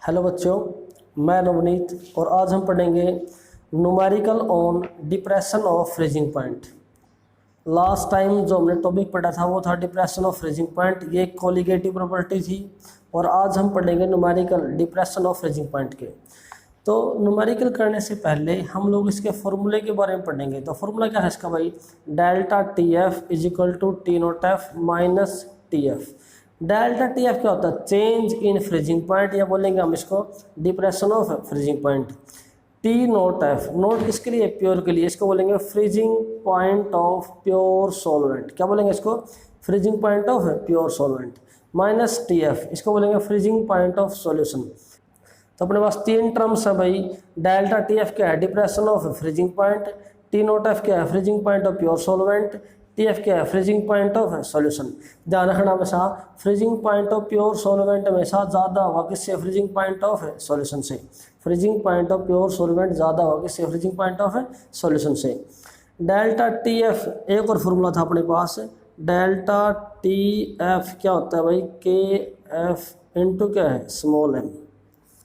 Hello बच्चों, मैं नवनीत और आज हम पढ़ेंगे numerical on depression of freezing point. Last time जो हमने टॉपिक पढ़ा था वो था डिप्रेशन ऑफ फ्रीजिंग पॉइंट। ये एक कोलिगेटिव प्रॉपर्टी थी और आज हम पढ़ेंगे numerical depression of freezing point के। तो न्यूमेरिकल करने से पहले हम लोग इसके फॉर्मूले के बारे में पढ़ेंगे। तो फॉर्मूला क्या है इसका भाई? Delta T F is equal to T naught F minus T F. Delta T F क्या होता है? चेंज इन फ्रीजिंग पॉइंट, या बोलेंगे हम इसको depression of freezing point. T naught F, note किसके लिए? प्योर के लिए। इसको बोलेंगे freezing point of pure solvent. क्या बोलेंगे इसको? Freezing point of pure solvent. Minus T F, इसको बोलेंगे फ्रीजिंग पॉइंट ऑफ सॉल्यूशन। तो अपने पास तीन टर्म्स है भाई। डेल्टा टी एफ क्या है? Depression of freezing point. T naught F क्या है? Freezing point of pure solvent. T F क्या है? Freezing point of solution. ध्यान रखना हमेशा, freezing point of pure solvent हमेशा ज़्यादा होगा किससे? फ्रीजिंग पॉइंट ऑफ सॉल्यूशन से। Freezing point of pure solvent ज़्यादा होगा किससे? फ्रीजिंग पॉइंट ऑफ सॉल्यूशन से। डेल्टा टी एफ, एक और फॉर्मूला था अपने पास, डेल्टा टी एफ क्या होता है भाई? के एफ इंटू क्या है? Small m.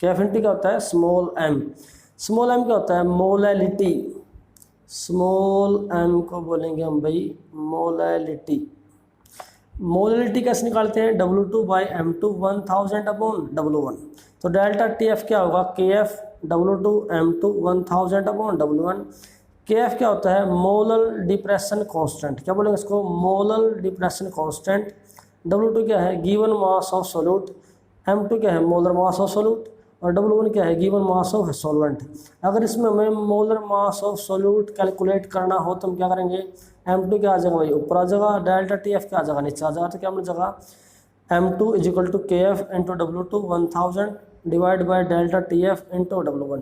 K F into क्या होता है? Small M. स्मॉल एम क्या होता है? मोलैलिटी। स्मॉल एम को बोलेंगे हम भाई मोलैलिटी। मोलैलिटी कैसे निकालते हैं? W2 by M2 1000 upon W1। तो डेल्टा टी एफ क्या होगा? के F W2 M2 1000 upon W1। के एफ क्या होता है? Molar depression constant. क्या बोलेंगे इसको? Molar depression constant. W2 क्या है? Given mass of solute. M2 क्या है? Molar mass of solute. और W1 क्या है? Given mass of solvent. अगर इसमें हमें molar mass of solute calculate करना हो तो हम क्या करेंगे? M2 क्या आ जाएगा भाई? ऊपर आ जाएगा। डेल्टा टी एफ क्या आ जाएगा? नीचे आ जाएगा। तो क्या हमने जगह M2 is equal to K F into W2 1000 divide by delta T F into W1।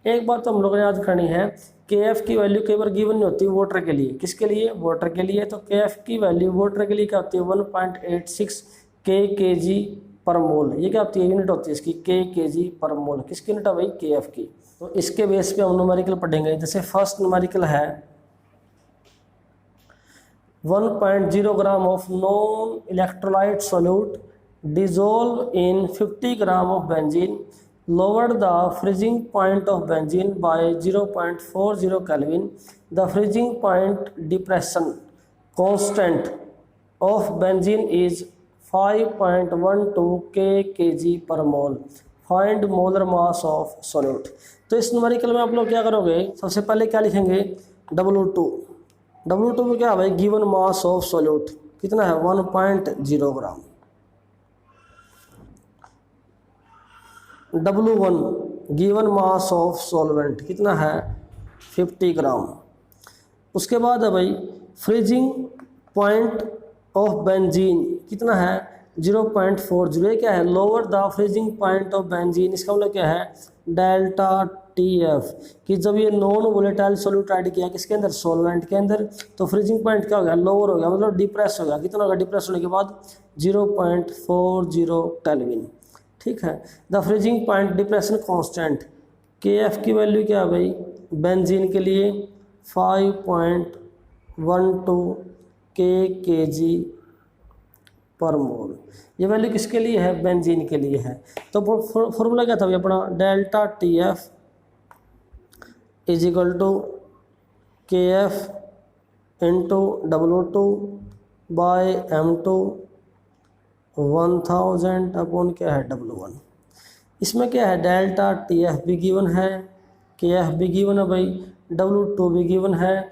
एक बात तो हम लोगों ने याद करनी है, के एफ की वैल्यू कई बार गिवन नहीं होती वाटर के लिए। किसके लिए? वाटर के लिए। तो के एफ की वैल्यू वाटर के लिए क्या होती है? 1.86 के जी पर मोल। ये क्या होती है? यूनिट होती है इसकी के जी पर मोल। किसकी यूनिट है भाई? के एफ की। तो इसके बेस पे हम न्यूमेरिकल पढ़ेंगे। जैसे फर्स्ट न्यूमेरिकल है 1.0 gram of non electrolyte solute dissolve in 50 gram of benzene, lowered the freezing point of benzene by 0.40 Kelvin. The freezing point depression constant of benzene is 5.12 kg per mole. Find molar mass of solute. तो इस numerical में आप लोग क्या करोगे? सबसे पहले क्या लिखेंगे? W2। W2 में क्या है भाई? गिवन मास ऑफ सोल्यूट कितना है? 1.0 ग्राम। W1 given mass of solvent कितना है? 50 ग्राम। उसके बाद है भाई फ्रीजिंग पॉइंट ऑफ बेंजीन कितना है? 0.40। ये क्या है? Lower the freezing point of benzene. इसका मतलब क्या है? Delta T F. कि जब ये नॉन वोलेटाइल सोल्यूट ऐड किया किसके अंदर? सॉल्वेंट के अंदर, तो फ्रीजिंग पॉइंट क्या हो गया? लोअर हो गया, मतलब डिप्रेस हो गया। कितना होगा डिप्रेस होने के बाद? 0.40 केल्विन। ठीक है। The freezing point depression constant के एफ की वैल्यू क्या है भाई? बेंजीन के लिए 5.12 के जी पर मोल। ये वैल्यू किसके लिए है? बेंजीन के लिए है। तो फॉर्मूला क्या था भाई अपना? Delta T F is equal to K F into W2 by M2 1000 upon क्या है? W1। इसमें क्या है? डेल्टा टी एफ भी गिवन है, के एफ भी गिवन है भाई, W2 भी गिवन है।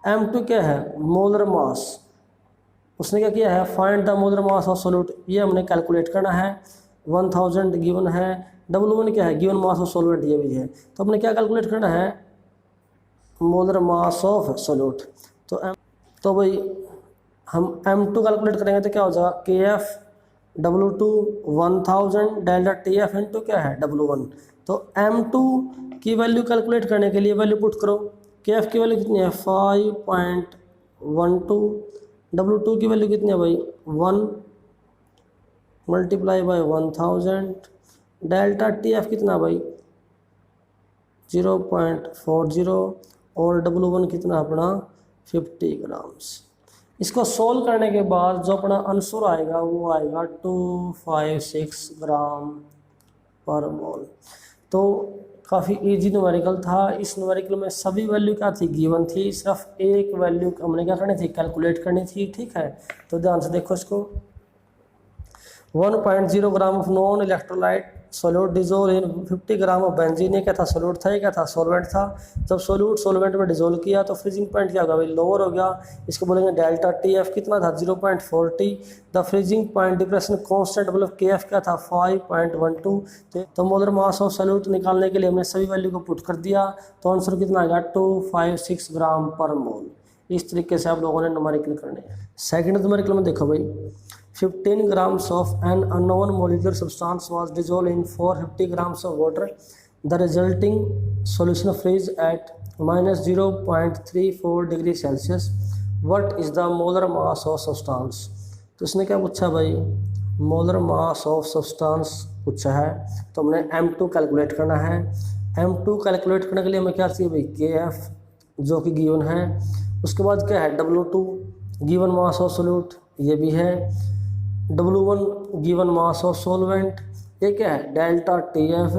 M2 क्या है? Molar mass. उसने क्या किया है? Find the molar mass of solute. ये हमने कैलकुलेट करना है। 1000 गिवन है। W1 क्या है? गिवन मास ऑफ सोल्वेंट, ये भी है। तो हमने क्या कैलकुलेट करना है? Molar mass of solute. तो भाई हम M2 कैलकुलेट करेंगे तो क्या हो जाएगा? के F W2 1000 delta T F into क्या है? W1। तो M2 की वैल्यू कैलकुलेट करने के लिए वैल्यू पुट करो। के एफ की वैल्यू कितनी है? 5.12। W2 की वैल्यू कितनी है भाई? 1 multiply by 1000। Delta T F कितना भाई? 0.40 और W1 कितना अपना? 50 ग्राम्स। इसको सोल्व करने के बाद जो अपना आंसर आएगा वो आएगा 256 ग्राम पर मोल। तो काफ़ी इजी न्यूमेरिकल था। इस न्यूमेरिकल में सभी वैल्यू क्या थी, गिवन थी, सिर्फ एक वैल्यू हमने क्या करनी थी, कैलकुलेट करनी थी। ठीक है, तो ध्यान से देखो इसको। 1.0 gram of non electrolyte solute dissolve in 50 gram of benzene. ये क्या था, सोल्यूट था, ये क्या था, सॉल्वेंट था। जब सोल्यूट सॉल्वेंट में डिजोल्व किया तो फ्रीजिंग पॉइंट क्या होगा भाई, लोअर हो गया। इसको बोलेंगे डेल्टा टी एफ कितना था, 0.40। The freezing point depression constant मतलब के एफ क्या था, 5.12। तो मोलर मास ऑफ सोल्यूट निकालने के लिए हमने सभी वैल्यू को पुट कर दिया, तो आंसर कितना आ गया, 256 ग्राम पर मोल। इस तरीके से आप लोगों ने न्यूमेरिकल करने हैं। सेकंड न्यूमेरिकल में देखो भाई, 15 grams of an unknown molecular substance was dissolved in 450 grams of water. The resulting solution freeze at minus 0.34 degree Celsius. What is the molar mass of substance? तो इसने क्या पूछा भाई, मोलर मास ऑफ सब्सटेंस पूछा है। तो हमने M2 calculate करना है। M2 कैलकुलेट करने के लिए हमें क्या चाहिए भाई, KF जो कि गिवन है। उसके बाद क्या है, W2 given mass of solute, ये भी है। W1 given mass of solvent, ये क्या है, डेल्टा TF।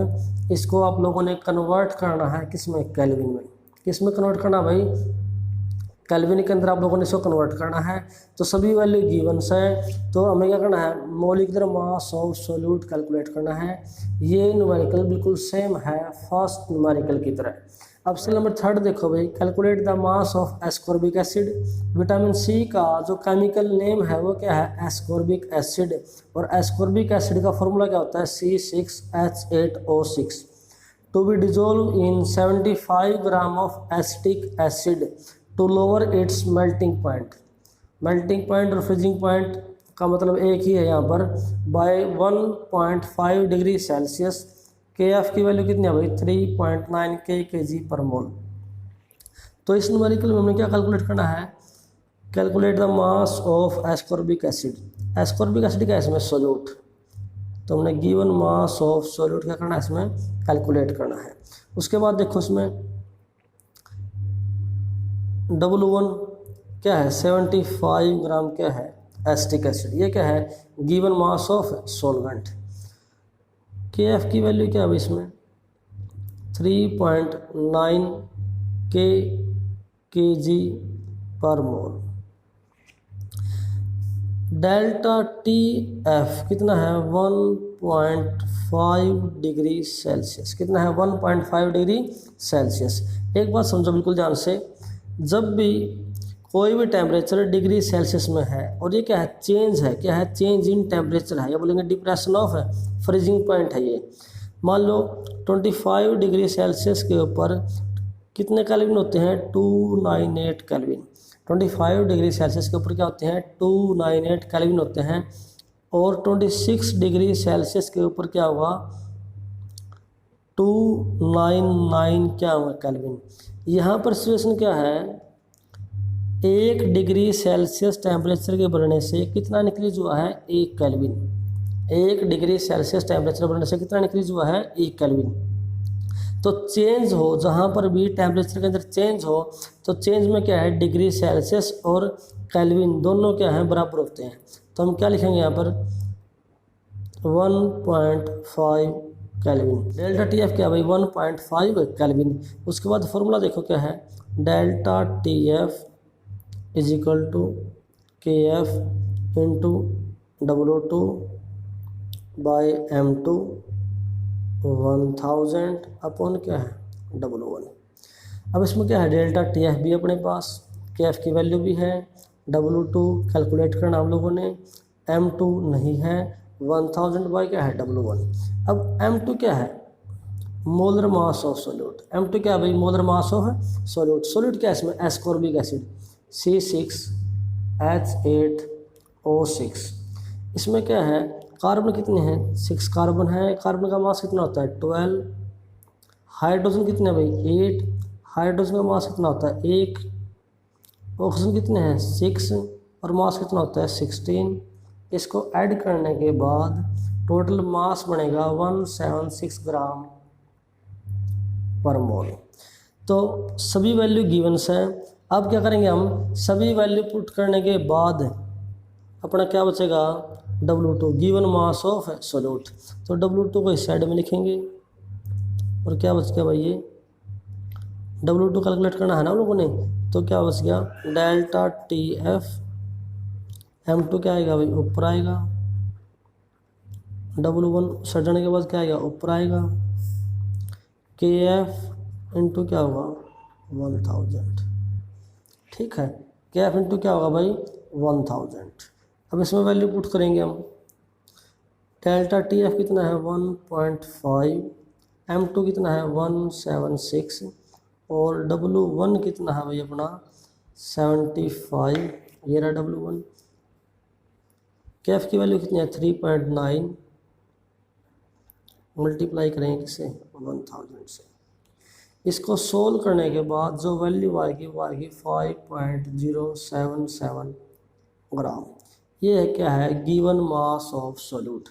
इसको आप लोगों ने कन्वर्ट करना है किस में, केल्विन में। किस में कन्वर्ट करना भाई, केल्विन के अंदर आप लोगों ने इसको कन्वर्ट करना है। तो सभी वैल्यू गिवन्स है, तो हमें क्या करना है, molecular mass of solute calculate करना है। ये न्यूमेरिकल बिल्कुल सेम है फर्स्ट न्यूमेरिकल की तरह। अब से नंबर थर्ड देखो भाई, calculate the mass of ascorbic acid. Vitamin C का जो केमिकल नेम है वो क्या है, एस्कॉर्बिक एसिड। और एस्कॉर्बिक एसिड का फॉर्मूला क्या होता है, C6H8O6। To be dissolve in 75 gram of acetic acid to lower its melting point. Melting point और फ्रीजिंग पॉइंट का मतलब एक ही है यहाँ पर, by 1.5 degree Celsius. K F की वैल्यू कितनी है भाई, 3.9 kg पर मोल। तो इस न्यूमेरिकल में हमें क्या कैलकुलेट करना है, calculate the mass of ascorbic acid. Ascorbic acid क्या है इसमें, सोल्यूट। तो हमने गिवन मास ऑफ सोल्यूट क्या करना है, इसमें कैलकुलेट करना है। उसके बाद देखो इसमें W1 क्या है, 75 ग्राम क्या है, एसिटिक एसिड। ये क्या है, गिवन मास ऑफ सॉल्वेंट। के एफ की वैल्यू क्या है इसमें, 3.9 kg पर मोल। डेल्टा टी एफ कितना है, 1.5 डिग्री सेल्सियस। कितना है, 1.5 डिग्री सेल्सियस। एक बात समझो बिल्कुल ध्यान से, जब भी कोई भी टेम्परेचर डिग्री सेल्सियस में है और ये क्या है, चेंज है, क्या है, चेंज इन टेम्परेचर है, या बोलेंगे डिप्रेशन ऑफ फ्रीजिंग पॉइंट है ये। मान लो 25 डिग्री सेल्सियस के ऊपर कितने केल्विन होते हैं, 298 केल्विन। 25 डिग्री सेल्सियस के ऊपर क्या होते हैं, 298 केल्विन होते हैं। और 26 डिग्री सेल्सियस के ऊपर क्या होगा, 299 क्या होगा केल्विन। यहाँ पर सिचुएशन क्या है, 1 डिग्री सेल्सियस टेम्परेचर के बढ़ने से कितना इंक्रीज हुआ है, 1 केल्विन। 1 डिग्री सेल्सियस टेम्परेचर बढ़ने से कितना इंक्रीज हुआ है, 1 केल्विन। तो चेंज हो, जहाँ पर भी टेम्परेचर के अंदर चेंज हो, तो चेंज में क्या है, डिग्री सेल्सियस और केल्विन दोनों क्या हैं, बराबर होते हैं। तो हम क्या लिखेंगे यहाँ पर, 1.5 केल्विन। डेल्टा टी एफ क्या भाई, 1.5 केल्विन। उसके बाद फॉर्मूला देखो क्या है, delta T F is equal to K F into W2 by M2 1000 upon क्या है, W1। अब इसमें क्या है, डेल्टा टी एफ भी अपने पास, के एफ की वैल्यू भी है, W2 कैलकुलेट करना हम लोगों ने, M2 नहीं है, 1000 बाई क्या है, W1। अब M2 क्या है, molar mass of solute. M2 क्या है भाई, molar mass of solute. Solute क्या है इसमें, एस्कॉर्बिक एसिड, C6H8O6। इसमें क्या है, कार्बन कितने हैं, 6 कार्बन है। कार्बन का मास कितना होता है, 12। हाइड्रोजन कितने भाई, 8। हाइड्रोजन का मास कितना होता है, 1। ऑक्सीजन कितने हैं, 6, और मास कितना होता है, 16। इसको ऐड करने के बाद टोटल मास बनेगा 176 ग्राम पर मोल। तो सभी वैल्यू गिवन्स हैं। अब क्या करेंगे हम, सभी वैल्यू पुट करने के बाद अपना क्या बचेगा, W2 given mass of solute. तो W2 को इस साइड में लिखेंगे और क्या बच गया भाई, ये W2 कैलकुलेट करना है ना लोगों ने, तो क्या बच गया डेल्टा TF, M2 क्या आएगा भाई ऊपर आएगा, W1 सटने के बाद क्या आएगा ऊपर आएगा, KF इंटू क्या होगा 1000। ठीक है, KF इंटू क्या होगा भाई 1000। अब इसमें वैल्यू पुट करेंगे हम, डेल्टा TF कितना है 1.5, M2 कितना है 176 और W1 कितना है भाई अपना 75। ये रहा W1। KF की वैल्यू कितनी है 3.9, मल्टीप्लाई करेंगे किससे 1000 से। इसको सोल्व करने के बाद जो वैल्यू आएगी वो आएगी 5.077 ग्राम। ये है क्या है गिवन मास ऑफ सॉल्यूट।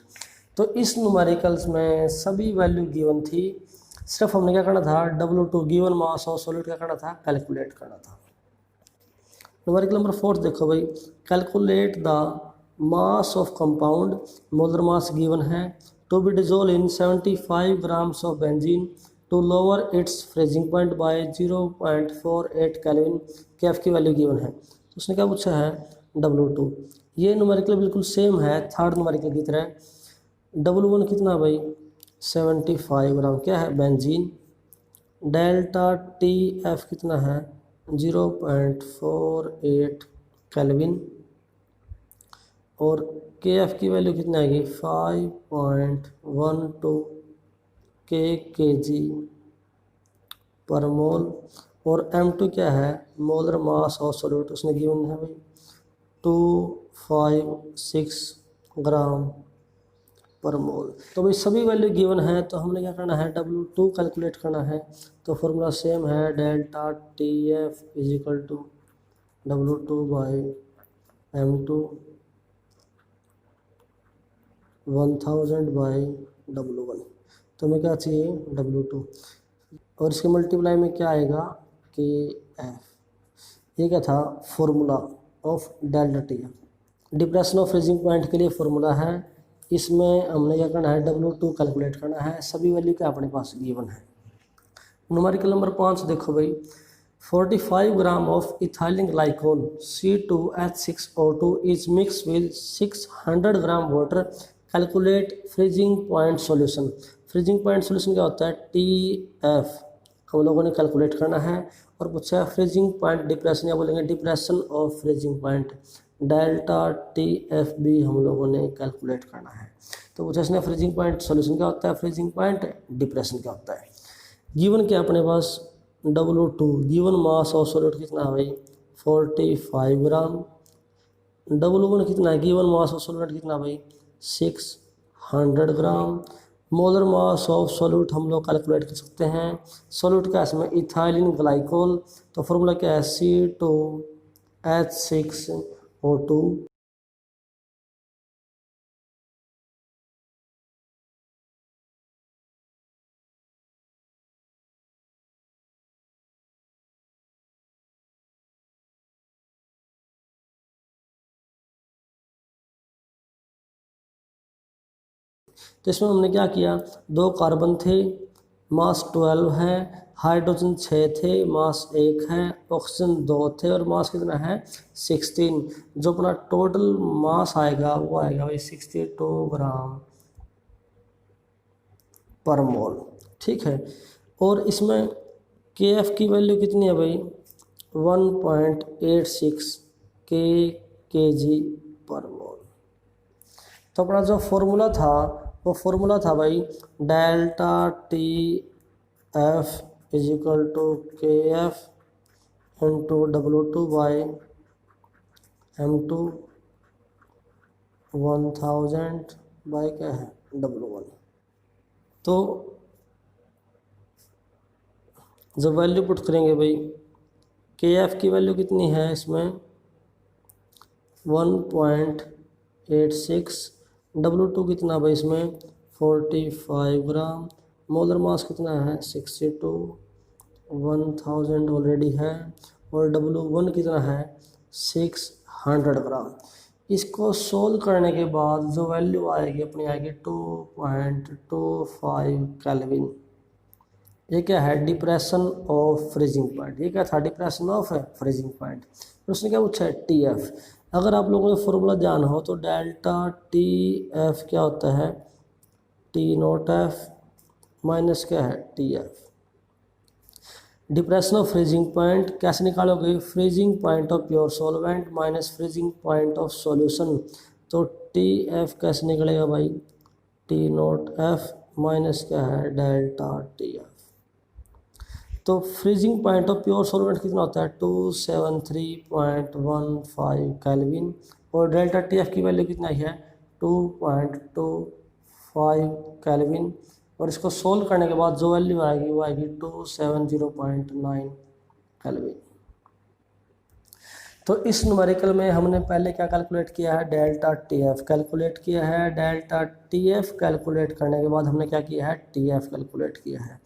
तो इस न्यूमेरिकल्स में सभी वैल्यू गिवन थी, सिर्फ हमने क्या करना था W2 given mass of solute क्या करना था कैलकुलेट करना था। न्यूमेरिकल नंबर 4 देखो भाई, calculate the mass of compound, molar mass given है, to be dissolve in 75 grams of benzene to lower its freezing point by 0.48 kelvin. KF की value given है, तो उसने क्या पूछा है W2। ये न्यूमेरिकल बिल्कुल सेम है थर्ड न्यूमेरिकल की तरह। W1 कितना भाई 75 ग्राम क्या है बेंजीन, डेल्टा TF कितना है 0.48 केल्विन और KF की वैल्यू कितना आएगी 5.12 kg पर मोल और M2 क्या है मोलर मास ऑफ सॉल्यूट उसने गिवन है भाई 256 ग्राम पर मोल। तो भाई सभी वैल्यू गिवन है, तो हमने क्या करना है W2 कैलकुलेट करना है। तो फॉर्मूला सेम है delta TF is equal to W2 by M2 1000 by W1। तो हमें क्या चाहिए W2 और इसके मल्टीप्लाई में क्या आएगा KF। ये क्या था formula of delta TF, depression of freezing point के लिए फॉर्मूला है। इसमें हमने क्या करना है W2 कैलकुलेट करना है, सभी वैल्यू क्या अपने पास गिवन है। न्यूमेरिकल नंबर 5 देखो भाई, 45 gram of ethylene glycol C2H6O2 is mix with 600 gram water, calculate freezing point solution. Freezing point solution क्या होता है TF हम लोगों ने कैलकुलेट करना है और पूछा है फ्रीजिंग पॉइंट डिप्रेशन या बोलेंगे depression of freezing point delta TF भी हम लोगों ने कैलकुलेट करना है। तो पूछा इसने फ्रीजिंग पॉइंट सॉल्यूशन क्या होता है, फ्रीजिंग पॉइंट डिप्रेशन क्या होता है। गिवन क्या अपने पास W2 given mass of solute कितना है भाई 45 ग्राम, W1 कितना है गिवन मास ऑफ सॉल्यूट कितना भाई 600 ग्राम। मोलर मास ऑफ सॉल्यूट हम लोग कैलकुलेट कर सकते हैं, सॉल्यूट क्या है इसमें इथाइलिन ग्लाइकोल, तो फॉर्मूला क्या है C2H6O2 तो इसमें हमने क्या किया, 2 कार्बन थे, मास 12 है, हाइड्रोजन 6 थे, मास 1 है, ऑक्सीजन 2 थे और मास कितना है 16। जो अपना टोटल मास आएगा वो आएगा भाई 62 ग्राम पर मोल। ठीक है, और इसमें KF की वैल्यू कितनी है भाई 1.86 kg पर मोल। तो अपना जो फॉर्मूला था वो फॉर्मूला था भाई delta TF is equal to KF into W2 by M2 1000 by क्या है W1। तो जब वैल्यू पुट करेंगे भाई KF की वैल्यू कितनी है इसमें 1.86, W2 कितना भाई इसमें 45 ग्राम, मोलर मास कितना है 62, 1000 ऑलरेडी है और W1 कितना है 600 ग्राम। इसको सोल्व करने के बाद जो वैल्यू आएगी अपनी आएगी 2.25 केल्विन। ये क्या है, डिप्रेशन ऑफ फ्रीजिंग पॉइंट। ये क्या था, डिप्रेशन ऑफ फ्रीजिंग पॉइंट। तो उसने क्या पूछा है, टी एफ। अगर आप लोगों को फॉर्मूला जाना हो तो डेल्टा टी एफ क्या होता है, टी नॉट एफ माइनस क्या है, T F. Depression of freezing point कैसे निकालोगे, freezing point of pure solvent minus freezing point of solution. तो टी एफ कैसे निकलेगा भाई, टी नॉट एफ माइनस क्या है, डेल्टा टी एफ। तो freezing point of pure solvent कितना होता है, 273.15 केल्विन। और डेल्टा टी एफ की वैल्यू कितना है, 2.25 केल्विन। और इसको सोल्व करने के बाद जो वैल्यू आएगी वो आएगी 270.9 केल्विन। तो इस न्यूमेरिकल में हमने पहले क्या कैलकुलेट किया है, डेल्टा टी एफ कैलकुलेट किया है। डेल्टा टी एफ कैलकुलेट करने के बाद हमने क्या किया है, टी एफ कैलकुलेट किया है।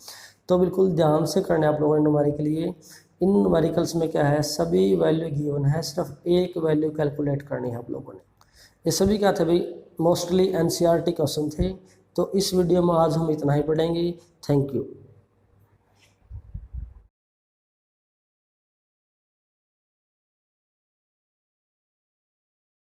तो बिल्कुल ध्यान से करना है आप लोगों ने न्यूमेरिकल। इन न्यूमेरिकल्स में क्या है, सभी वैल्यू गिवन है, सिर्फ एक वैल्यू कैलकुलेट करनी है आप लोगों ने। ये सभी क्या थे भाई, मोस्टली एनसीईआरटी क्वेश्चन थे। तो इस वीडियो में आज हम इतना ही पढ़ेंगे। Thank you.